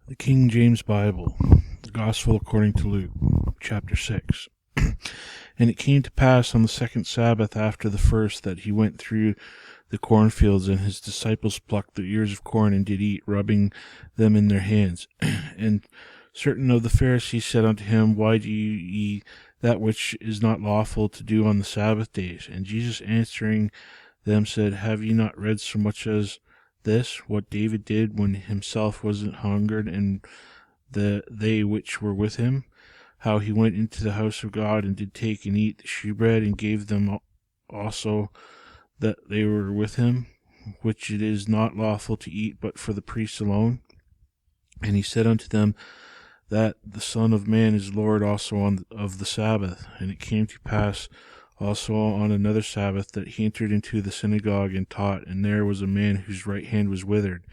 The King James Bible, the Gospel according to Luke, chapter 6. And it came to pass on the second Sabbath after the first that he went through the cornfields, and his disciples plucked the ears of corn and did eat, rubbing them in their hands. And certain of the Pharisees said unto him, Why do you eat that which is not lawful to do on the Sabbath days? And Jesus answering them said, Have ye not read so much as this, what David did when himself wasn't hungered, and they which were with him, how he went into the house of God, and did take and eat the shewbread, and gave them also that they were with him, which it is not lawful to eat but for the priests alone? And he said unto them, that the Son of Man is Lord also of the Sabbath. And it came to pass also on another Sabbath that he entered into the synagogue and taught, and there was a man whose right hand was withered.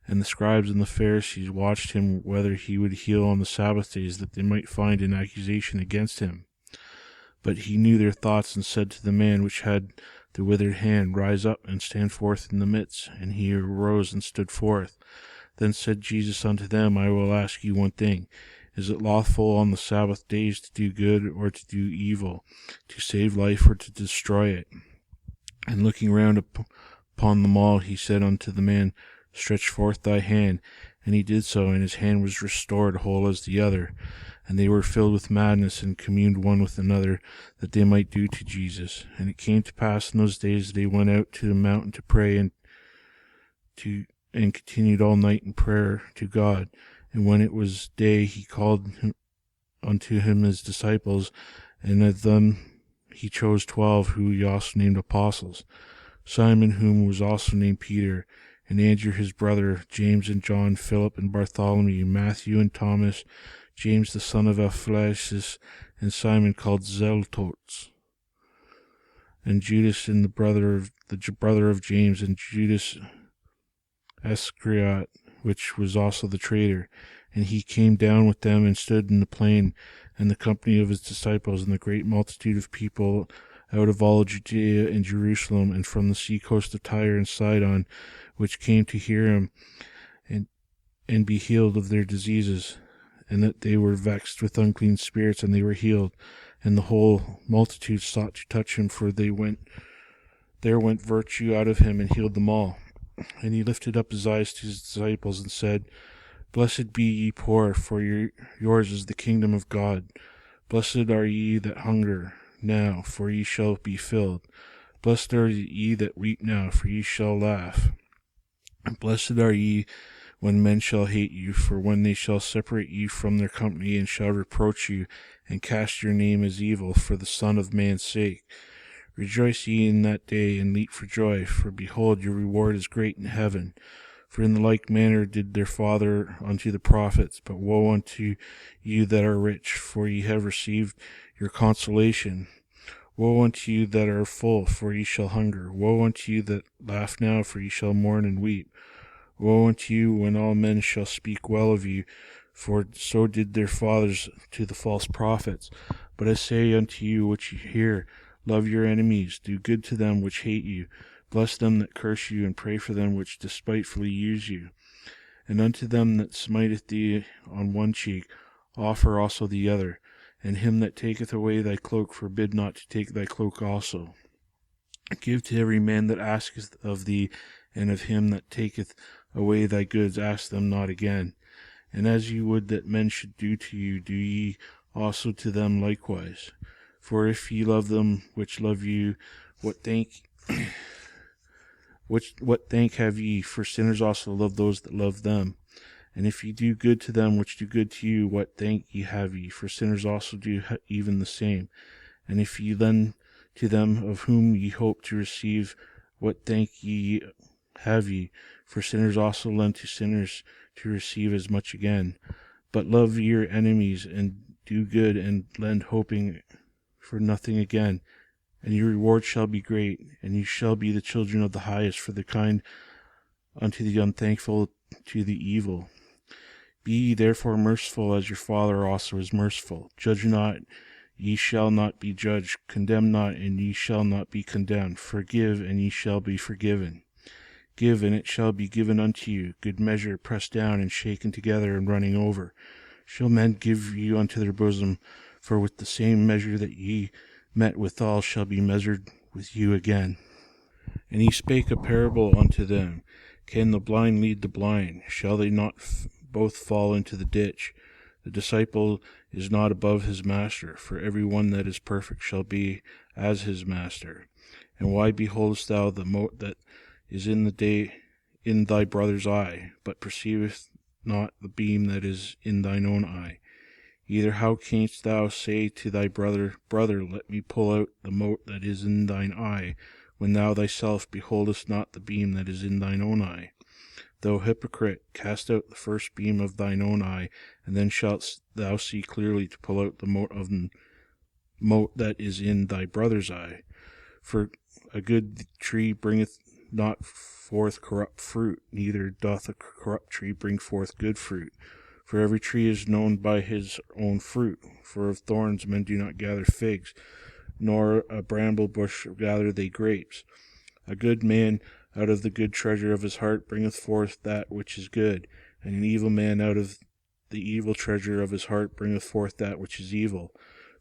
And the scribes and the Pharisees watched him whether he would heal on the Sabbath days, that they might find an accusation against him. But he knew their thoughts, and said to the man which had the withered hand, Rise up and stand forth in the midst. And he arose and stood forth. Then said Jesus unto them, I will ask you one thing. Is it lawful on the Sabbath days to do good or to do evil, to save life or to destroy it? And looking round upon them all, he said unto the man, Stretch forth thy hand. And he did so, and his hand was restored whole as the other. And they were filled with madness, and communed one with another, that they might do to Jesus. And it came to pass in those days that they went out to the mountain to pray, and continued all night in prayer to God. And when it was day, he called unto him his disciples, and of them he chose 12, who he also named apostles: Simon, whom was also named Peter, and Andrew his brother, James and John, Philip and Bartholomew, Matthew and Thomas, James the son of Alphaeus, and Simon called Zelotes, and Judas, and the brother of James, and Judas Iscariot, which was also the traitor. And he came down with them, and stood in the plain, and the company of his disciples, and the great multitude of people out of all Judea and Jerusalem, and from the sea coast of Tyre and Sidon, which came to hear him, and be healed of their diseases. And that they were vexed with unclean spirits, and they were healed. And the whole multitude sought to touch him, for there went virtue out of him, and healed them all. And he lifted up his eyes to his disciples, and said, Blessed be ye poor, for yours is the kingdom of God. Blessed are ye that hunger now, for ye shall be filled. Blessed are ye that weep now, for ye shall laugh. And blessed are ye when men shall hate you, for when they shall separate you from their company, and shall reproach you, and cast your name as evil for the Son of Man's sake. Rejoice ye in that day, and leap for joy, for behold, your reward is great in heaven. For in the like manner did their father unto the prophets. But woe unto you that are rich, for ye have received your consolation. Woe unto you that are full, for ye shall hunger. Woe unto you that laugh now, for ye shall mourn and weep. Woe unto you when all men shall speak well of you, for so did their fathers to the false prophets. But I say unto you which hear, Love your enemies, do good to them which hate you, bless them that curse you, and pray for them which despitefully use you. And unto them that smiteth thee on one cheek, offer also the other. And him that taketh away thy cloak, forbid not to take thy cloak also. Give to every man that asketh of thee, and of him that taketh away thy goods ask them not again. And as ye would that men should do to you, do ye also to them likewise. For if ye love them which love you, what thank have ye? For sinners also love those that love them. And if ye do good to them which do good to you, what thank ye have ye? For sinners also do even the same. And if ye lend to them of whom ye hope to receive, what thank ye have ye? For sinners also lend to sinners to receive as much again. But love your enemies, and do good, and lend, hoping for nothing again, and your reward shall be great, and you shall be the children of the highest, for the kind unto the unthankful to the evil. Be ye therefore merciful, as your Father also is merciful. Judge not, ye shall not be judged. Condemn not, and ye shall not be condemned. Forgive, and ye shall be forgiven. Give, and it shall be given unto you, good measure, pressed down, and shaken together, and running over. Shall men give you unto their bosom? For with the same measure that ye met withal shall be measured with you again. And he spake a parable unto them. Can the blind lead the blind? Shall they not both fall into the ditch? The disciple is not above his master, for every one that is perfect shall be as his master. And why beholdest thou the mote that is in thy brother's eye, but perceivest not the beam that is in thine own eye? Either how canst thou say to thy brother, Brother, let me pull out the mote that is in thine eye, when thou thyself beholdest not the beam that is in thine own eye? Thou hypocrite, cast out the first beam of thine own eye, and then shalt thou see clearly to pull out the mote that is in thy brother's eye. For a good tree bringeth not forth corrupt fruit, neither doth a corrupt tree bring forth good fruit. For every tree is known by his own fruit. For of thorns men do not gather figs, nor a bramble bush gather they grapes. A good man out of the good treasure of his heart bringeth forth that which is good, and an evil man out of the evil treasure of his heart bringeth forth that which is evil.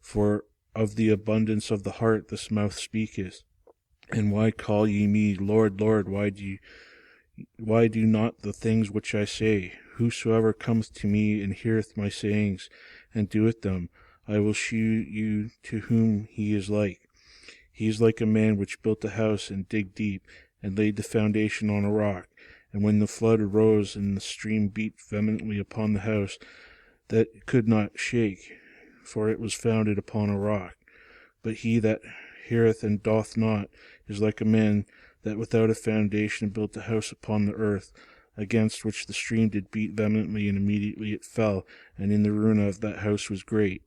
For of the abundance of the heart this mouth speaketh. And why call ye me Lord, Lord? Why do not the things which I say? Whosoever cometh to me and heareth my sayings, and doeth them, I will shew you to whom he is like. He is like a man which built a house, and digged deep, and laid the foundation on a rock. And when the flood arose, and the stream beat vehemently upon the house, that it could not shake, for it was founded upon a rock. But he that heareth and doth not is like a man that without a foundation built a house upon the earth, against which the stream did beat vehemently, and immediately it fell, and in the ruin of that house was great.